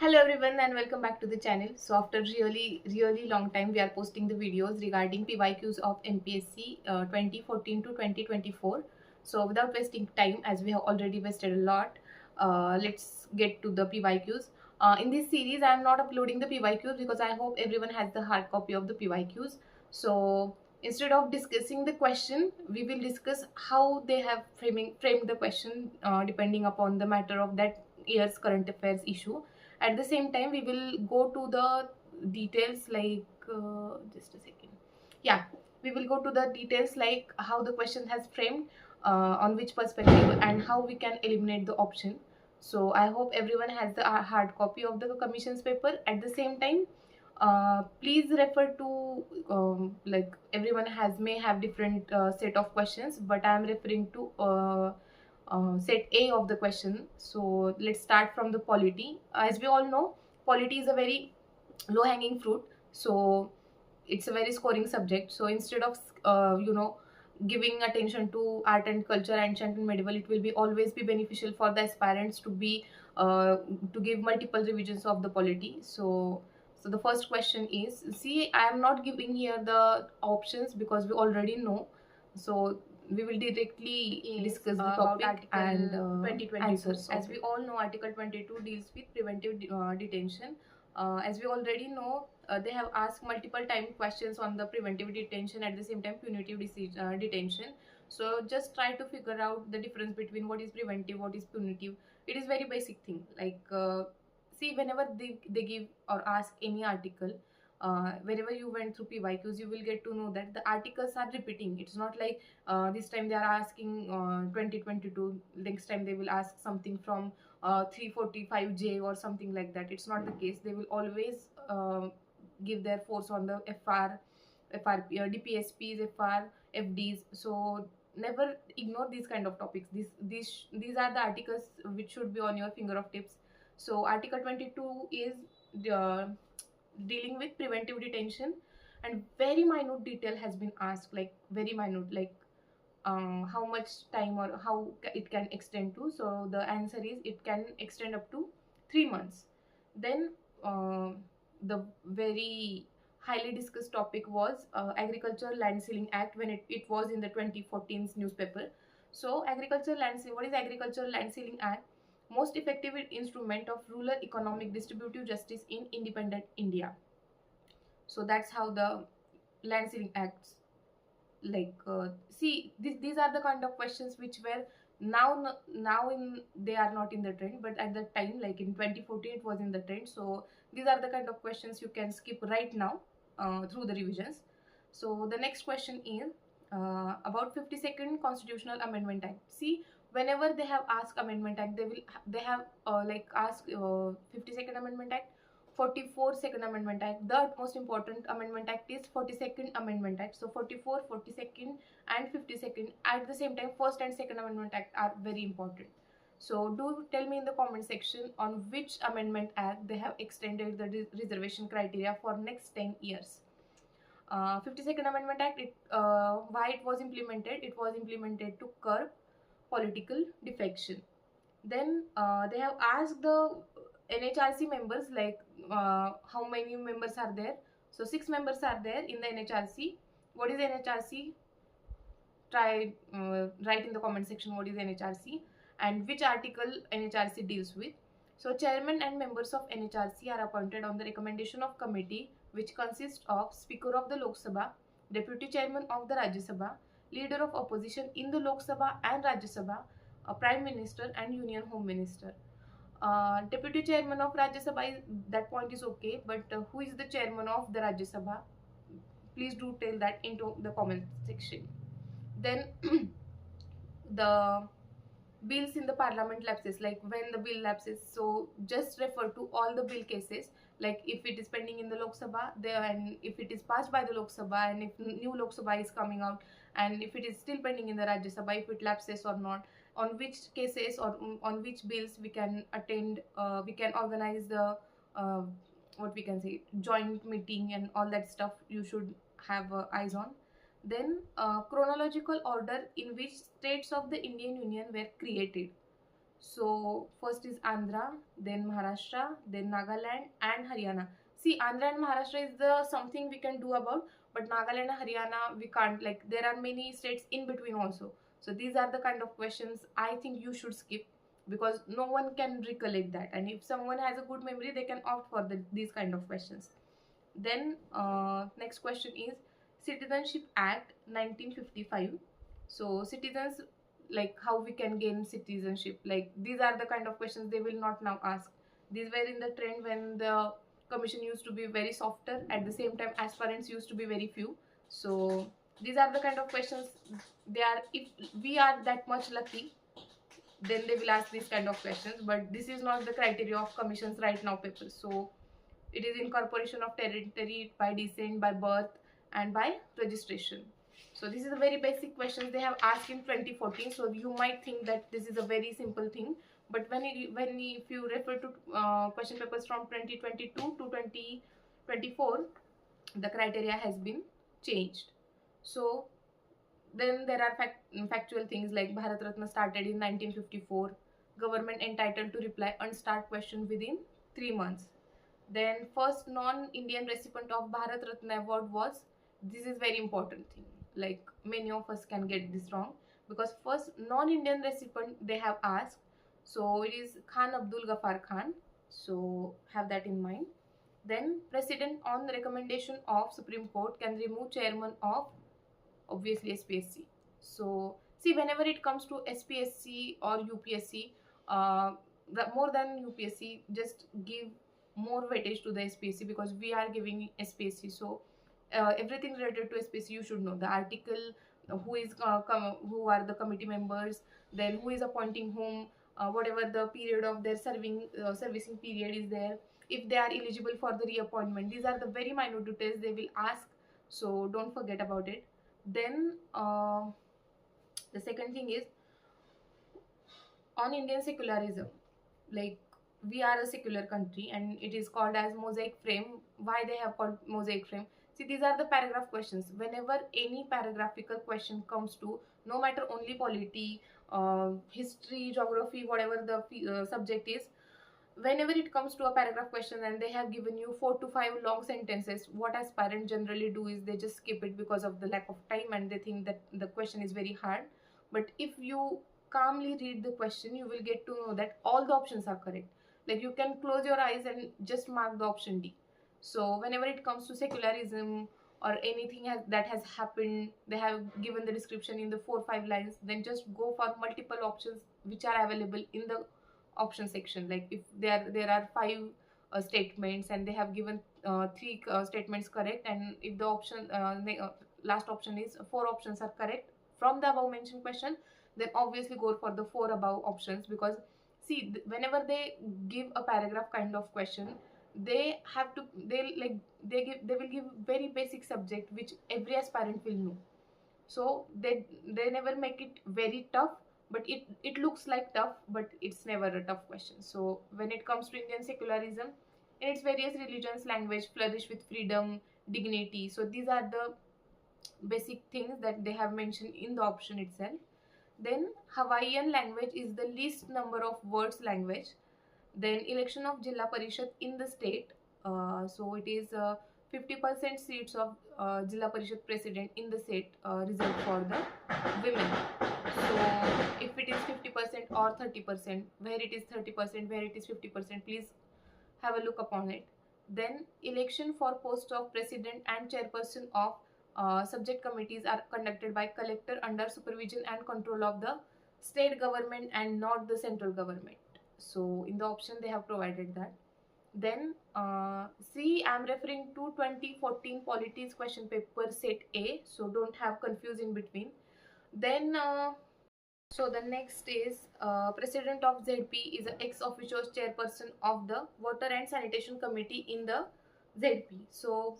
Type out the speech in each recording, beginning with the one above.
Hello everyone and welcome back to the channel. So after really long time we are posting the videos regarding PYQs of MPSC 2014 to 2024. So without wasting time, as we have already wasted a lot, let's get to the PYQs. In this series I am not uploading the PYQs because I hope everyone has the hard copy of the PYQs. So instead of discussing the question, we will discuss how they have framed the question depending upon the matter of that year's current affairs issue. At the same time, we will go to the details like just a second. Yeah, we will go to the details like how the question has framed, on which perspective, and how we can eliminate the option. So I hope everyone has the hard copy of the commission's paper. At the same time, please refer to like everyone has may have different set of questions, but I am referring to set A of the question. So let's start from the polity. As we all know, polity is a very low hanging fruit, so it's a very scoring subject. So instead of giving attention to art and culture, ancient and medieval, it will be always be beneficial for the aspirants to be to give multiple revisions of the polity. So the first question is, see, I am not giving here the options because we already know. So we will directly discuss the topic and 2022 answers. As we all know, Article 22 deals with preventive detention. As we already know, they have asked multiple time questions on the preventive detention, at the same time punitive detention. So just try to figure out the difference between what is preventive, what is punitive. It is very basic thing. Like see, whenever they give or ask any article, whenever you went through PYQs, you will get to know that the articles are repeating. It's not like this time they are asking 2022, next time they will ask something from 345J or something like that. It's not the case. They will always give their force on the FRP, DPSPs, FR, FDs. So never ignore these kind of topics. These are the articles which should be on your finger of tips. So Article 22 is dealing with preventive detention, and very minute detail has been asked, like very minute, like how much time or how it can extend to. So the answer is it can extend up to 3 months. Then the very highly discussed topic was Agriculture Land Ceiling Act, when it was in the 2014's newspaper. So agriculture land what is Agriculture Land Ceiling Act? Most effective instrument of rural economic distributive justice in independent India. So that's how the land ceiling acts. Like see, these are the kind of questions which were now in they are not in the trend, but at that time, like in 2014, it was in the trend. So these are the kind of questions you can skip right now through the revisions. So the next question is about 52nd Constitutional Amendment Act. See, whenever they have asked Amendment Act, they have like asked 52nd Amendment Act, 44th Second Amendment Act. The most important Amendment Act is 42nd Amendment Act. So 44, 42nd and 52nd at the same time, first and second Amendment Act are very important. So do tell me in the comment section on which Amendment Act they have extended the reservation criteria for next 10 years. 52nd Amendment Act, why it was implemented? It was implemented to curb political defection. Then they have asked the NHRC members, like how many members are there. So 6 members are there in the NHRC. What is NHRC? Try write in the comment section what is NHRC and which article NHRC deals with. So chairman and members of NHRC are appointed on the recommendation of committee, which consists of Speaker of the Lok Sabha, Deputy Chairman of the Rajya Sabha, Leader of Opposition in the Lok Sabha and Rajya Sabha, a Prime Minister and Union Home Minister. Deputy Chairman of Rajya Sabha, that point is okay, but who is the Chairman of the Rajya Sabha? Please do tell that into the comment section. Then the bills in the parliament lapses, like when the bill lapses, so just refer to all the bill cases, like if it is pending in the Lok Sabha there, and if it is passed by the Lok Sabha, and if new Lok Sabha is coming out, and if it is still pending in the Rajya Sabha, if it lapses or not, on which cases or on which bills we can attend, we can organize the what we can say, joint meeting and all that stuff you should have eyes on. Then chronological order in which states of the Indian Union were created. So first is Andhra, then Maharashtra, then Nagaland and Haryana. See, Andhra and Maharashtra is the something we can do about, but Nagaland and Haryana we can't. Like there are many states in between also. So these are the kind of questions I think you should skip, because no one can recollect that. And if someone has a good memory, they can opt for these kind of questions. Then next question is Citizenship Act 1955. So citizens, like how we can gain citizenship, like these are the kind of questions they will not now ask. These were in the trend when the commission used to be very softer, at the same time aspirants used to be very few. So these are the kind of questions they are, if we are that much lucky, then they will ask these kind of questions. But this is not the criteria of commissions right now papers. So it is incorporation of territory by descent, by birth, and by registration. So this is a very basic question they have asked in 2014. So you might think that this is a very simple thing, but if you refer to question papers from 2022 to 2024, the criteria has been changed. So then there are factual things like Bharat Ratna started in 1954, government entitled to reply unstart question within 3 months. Then first non-Indian recipient of Bharat Ratna award was, this is very important thing, like many of us can get this wrong, because first non-Indian recipient they have asked, so it is Khan Abdul Ghaffar Khan, so have that in mind. Then president on the recommendation of Supreme Court can remove chairman of, obviously, SPSC. So see, whenever it comes to SPSC or UPSC, more than UPSC, just give more weightage to the SPSC, because we are giving SPSC. So everything related to SPSC you should know: the article, who are the committee members, then who is appointing whom, whatever the period of their servicing period is there, if they are eligible for the reappointment. These are the very minute details they will ask, so don't forget about it. Then the second thing is on Indian secularism. Like, we are a secular country and it is called as mosaic frame. Why they have called mosaic frame? See, these are the paragraph questions. Whenever any paragraphical question comes to, no matter only polity, history, geography, whatever the subject is, whenever it comes to a paragraph question and they have given you 4 to 5 long sentences, what aspirants generally do is they just skip it because of the lack of time and they think that the question is very hard. But if you calmly read the question, you will get to know that all the options are correct. Like, you can close your eyes and just mark the option D. So whenever it comes to secularism or anything that has happened, they have given the description in the 4 or 5 lines, then just go for multiple options which are available in the option section. Like, if there are 5 statements and they have given 3 statements correct, and if the last option is 4 options are correct from the above mentioned question, then obviously go for the 4 above options. Because see, whenever they give a paragraph kind of question, they have to they will give very basic subject which every aspirant will know. So they never make it very tough, but it looks like tough, but it's never a tough question. So when it comes to Indian secularism, in its various religions, language flourish with freedom, dignity. So these are the basic things that they have mentioned in the option itself. Then Hawaiian language is the least number of words language. Then election of Jilla Parishad in the state. So it is 50% seats of Jilla Parishad president in the state reserved for the women. So if it is 50% or 30%, where it is 30%, where it is 50%, please have a look upon it. Then election for post of president and chairperson of subject committees are conducted by collector under supervision and control of the state government and not the central government. So in the option they have provided that. Then see, I am referring to 2014 Polities question paper set A, so don't have confuse in between. Then so the next is president of ZP is an ex officio chairperson of the water and sanitation committee in the ZP. So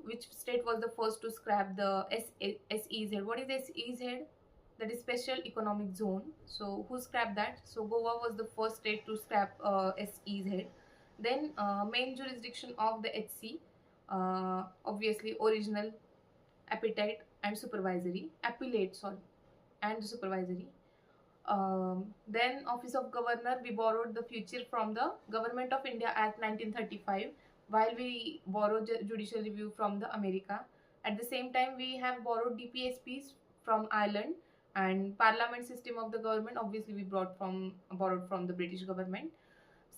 which state was the first to scrap the SEZ? What is SEZ? That is special economic zone. So who scrapped that? So Goa was the first state to scrap SEZ. Then main jurisdiction of the HC, obviously original, appellate and supervisory. Then Office of Governor, we borrowed the feature from the Government of India Act 1935, while we borrowed judicial review from the America. At the same time, we have borrowed DPSPs from Ireland, and Parliament system of the government, obviously we borrowed from the British government.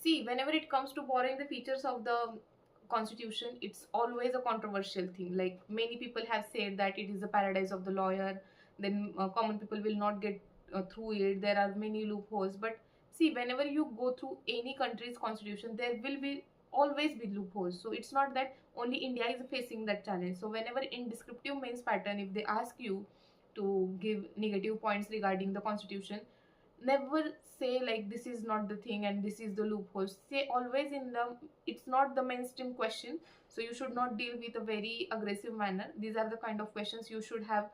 See, whenever it comes to borrowing the features of the constitution, it's always a controversial thing. Like, many people have said that it is the paradise of the lawyer, then common people will not get through it, there are many loopholes. But see, whenever you go through any country's constitution, there will be always be loopholes. So it's not that only India is facing that challenge. So whenever in descriptive mains pattern, if they ask you to give negative points regarding the constitution, never say like this is not the thing and this is the loophole. Say always in the, it's not the mainstream question, so you should not deal with a very aggressive manner. These are the kind of questions you should have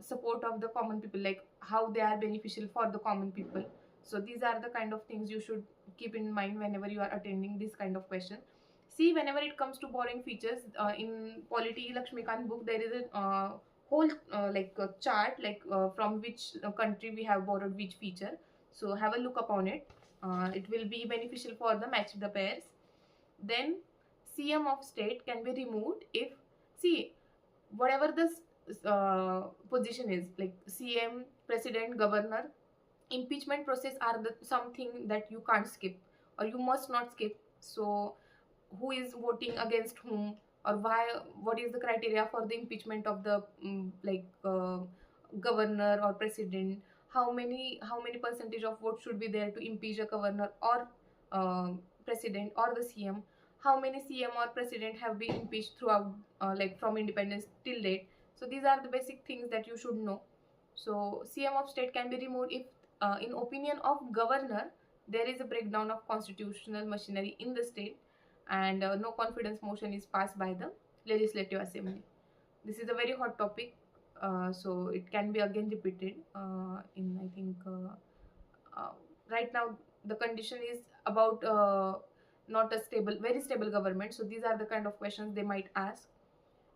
support of the common people, like how they are beneficial for the common people. So these are the kind of things you should keep in mind whenever you are attending this kind of question. See, whenever it comes to borrowing features, in Polity Lakshmikant book, there is a whole like a chart, like from which country we have borrowed which feature. So have a look upon it. It will be beneficial for the match the pairs. Then CM of state can be removed if, see, whatever this position is, like CM, president, governor, impeachment process are the something that you can't skip or you must not skip. So who is voting against whom, or why, what is the criteria for the impeachment of the governor or president, how many percentage of votes should be there to impeach a governor or president or the CM, how many CM or president have been impeached throughout like from independence till date. So these are the basic things that you should know. So CM of state can be removed if in opinion of governor there is a breakdown of constitutional machinery in the state and no confidence motion is passed by the legislative assembly. This is a very hot topic, so it can be again repeated in, I think right now the condition is about not a stable, very stable government. So these are the kind of questions they might ask.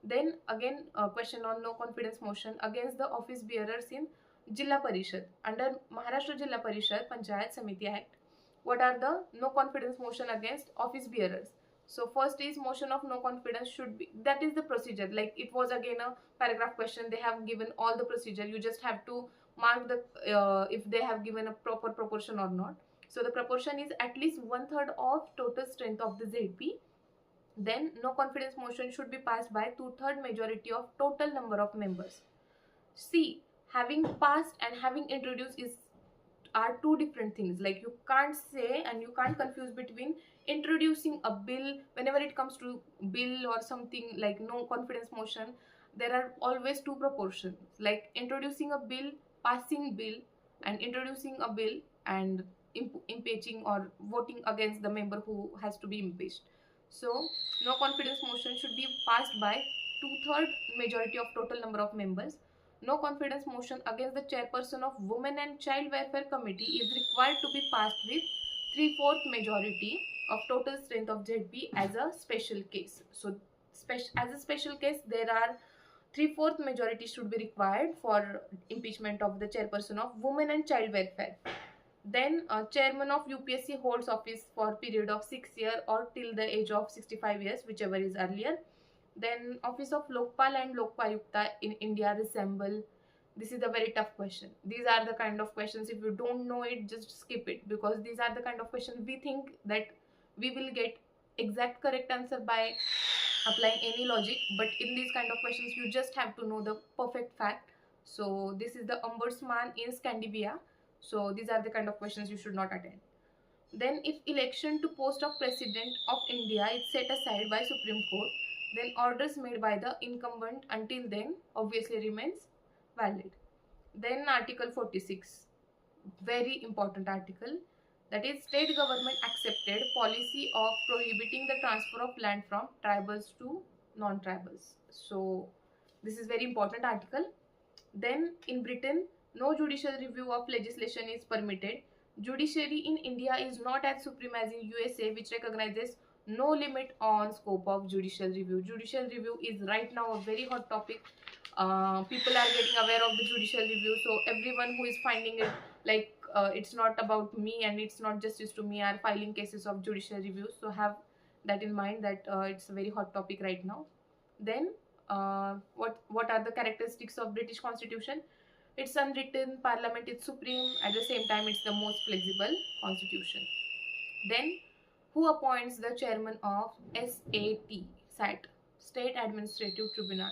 Then again, a question on no confidence motion against the office bearers in Jilla Parishad. Under Maharashtra Jilla Parishad Panchayat Samiti Act, what are the no confidence motion against office bearers? So first is motion of no confidence should be, that is the procedure. Like it was again a paragraph question, they have given all the procedure. You just have to mark the if they have given a proper proportion or not. So the proportion is at least 1/3 of total strength of the ZP. Then no confidence motion should be passed by 2/3 majority of total number of members. See, having passed and having introduced are two different things. Like you can't say and you can't confuse between introducing a bill. Whenever it comes to bill or something like no confidence motion, there are always two proportions, like introducing a bill, passing bill, and introducing a bill and impeaching or voting against the member who has to be impeached. So no confidence motion should be passed by 2/3 majority of total number of members. No confidence motion against the chairperson of Women and Child Welfare Committee is required to be passed with 3/4 majority of total strength of ZP as a special case. So as a special case, there are 3/4 majority should be required for impeachment of the chairperson of Women and Child Welfare. Then chairman of UPSC holds office for period of 6 years or till the age of 65 years, whichever is earlier. Then office of Lokpal and Lokpayukta in India resemble. This is a very tough question. These are the kind of questions, if you don't know it, just skip it, because these are the kind of questions we think that we will get exact correct answer by applying any logic, but in these kind of questions you just have to know the perfect fact. So this is the ombudsman in Scandinavia. So these are the kind of questions you should not attend. Then if election to post of President of India is set aside by Supreme Court, then orders made by the incumbent until then obviously remains valid. Then Article 46, very important article, that is state government accepted policy of prohibiting the transfer of land from tribals to non-tribals. So this is very important article. Then in Britain, no judicial review of legislation is permitted. Judiciary in India is not as supreme as in USA, which recognizes no limit on scope of judicial review. Judicial review is right now a very hot topic. People are getting aware of the judicial review, so everyone who is finding it like it's not about me and it's not justice to me are filing cases of judicial reviews. So have that in mind that it's a very hot topic right now. Then what are the characteristics of British Constitution? It's unwritten, Parliament is supreme, at the same time it's the most flexible constitution. Then who appoints the chairman of SAT, State Administrative Tribunal?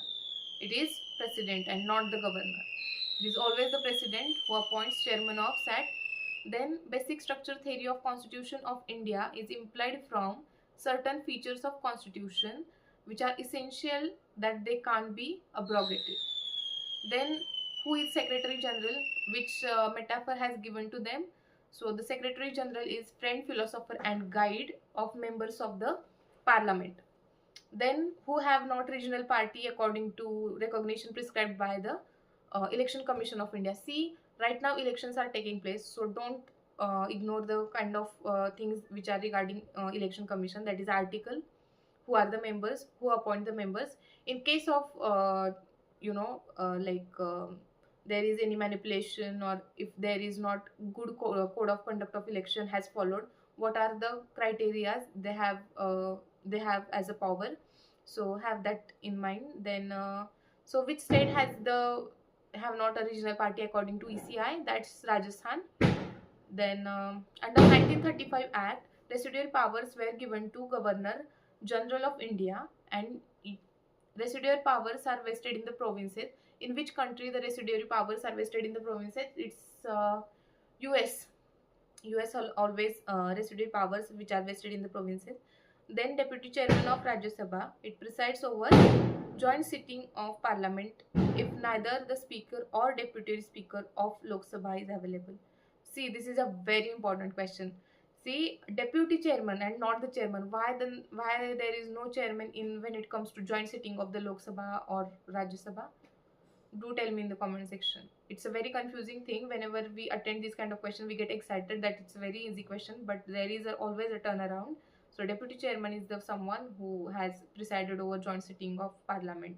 It is president and not the governor. It is always the president who appoints chairman of SAT. Then basic structure theory of Constitution of India is implied from certain features of Constitution which are essential that they can't be abrogated. Then who is Secretary General, which metaphor has given to them? So the Secretary General is friend, philosopher and guide of members of the Parliament. Then who have not regional party according to recognition prescribed by the Election Commission of India. See, right now elections are taking place, so don't ignore the kind of things which are regarding Election Commission. That is article, who are the members, who appoint the members. In case of there is any manipulation, or if there is not good code of conduct of election has followed, what are the criteria they have as a power. So have that in mind. Then so which state has the have not a regional party according to ECI? That's Rajasthan. Then under 1935 Act, residual powers were given to Governor General of India, and residual powers are vested in the provinces. In which country the residual powers are vested in the provinces? It's US. US always residual powers which are vested in the provinces. Then Deputy Chairman of Rajya Sabha, it presides over joint sitting of Parliament if neither the Speaker or Deputy Speaker of Lok Sabha is available. See, this is a very important question. See, Deputy Chairman and not the Chairman. Why there is no Chairman in when it comes to joint sitting of the Lok Sabha or Rajya Sabha? Do tell me in the comment section. It's a very confusing thing. Whenever we attend this kind of question, we get excited that it's a very easy question, but there is always a turnaround. So Deputy Chairman is the someone who has presided over joint sitting of Parliament.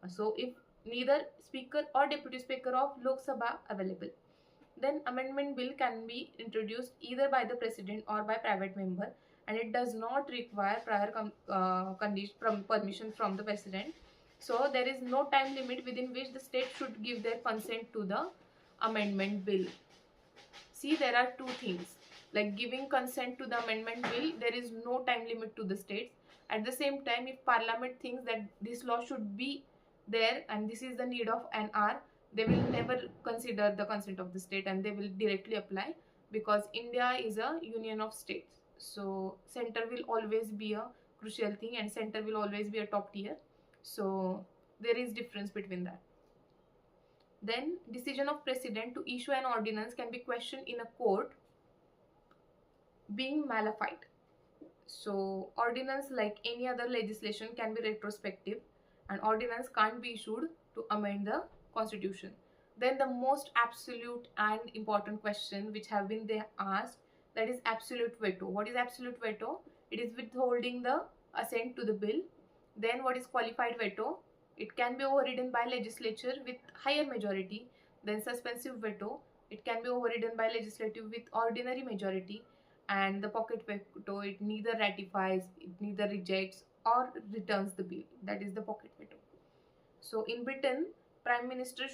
So if neither Speaker or Deputy Speaker of Lok Sabha available, then amendment bill can be introduced either by the President or by private member, and it does not require prior permission from the President. So there is no time limit within which the state should give their consent to the amendment bill. See, there are two things, like giving consent to the amendment bill, there is no time limit to the states. At the same time, if Parliament thinks that this law should be there and this is the need of an hour, they will never consider the consent of the state and they will directly apply, because India is a union of states. So center will always be a crucial thing and center will always be a top tier. So there is difference between that. Then decision of President to issue an ordinance can be questioned in a court being malified. So ordinance, like any other legislation, can be retrospective, and ordinance can't be issued to amend the constitution. Then the most absolute and important question which have been asked, that is absolute veto. What is absolute veto? It is withholding the assent to the bill. Then what is qualified veto? It can be overridden by legislature with higher majority. Then suspensive veto, it can be overridden by legislative with ordinary majority. And the pocket veto, it neither ratifies, it neither rejects or returns the bill. That is the pocket veto. So in Britain, Prime Minister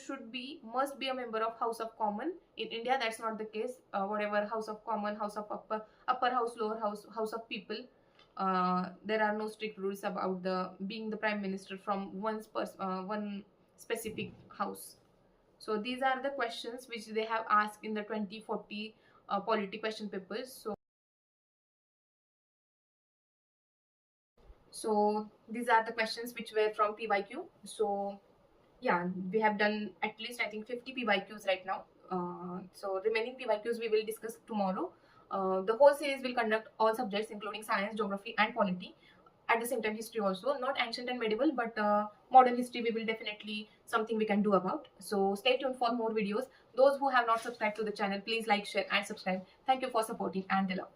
must be a member of House of Commons. In India, that's not the case. Whatever House of Commons, House of upper house, lower house, House of People, there are no strict rules about being the Prime Minister from one specific house. So these are the questions which they have asked in the 2040 polity question papers. So these are the questions which were from PYQ. So yeah, we have done at least I think 50 PYQs right now. So remaining PYQs we will discuss tomorrow. The whole series will conduct all subjects including science, geography and polity. At the same time history also, not ancient and medieval, but modern history we will definitely something we can do about. So stay tuned for more videos. Those who have not subscribed to the channel, please like, share and subscribe. Thank you for supporting and love.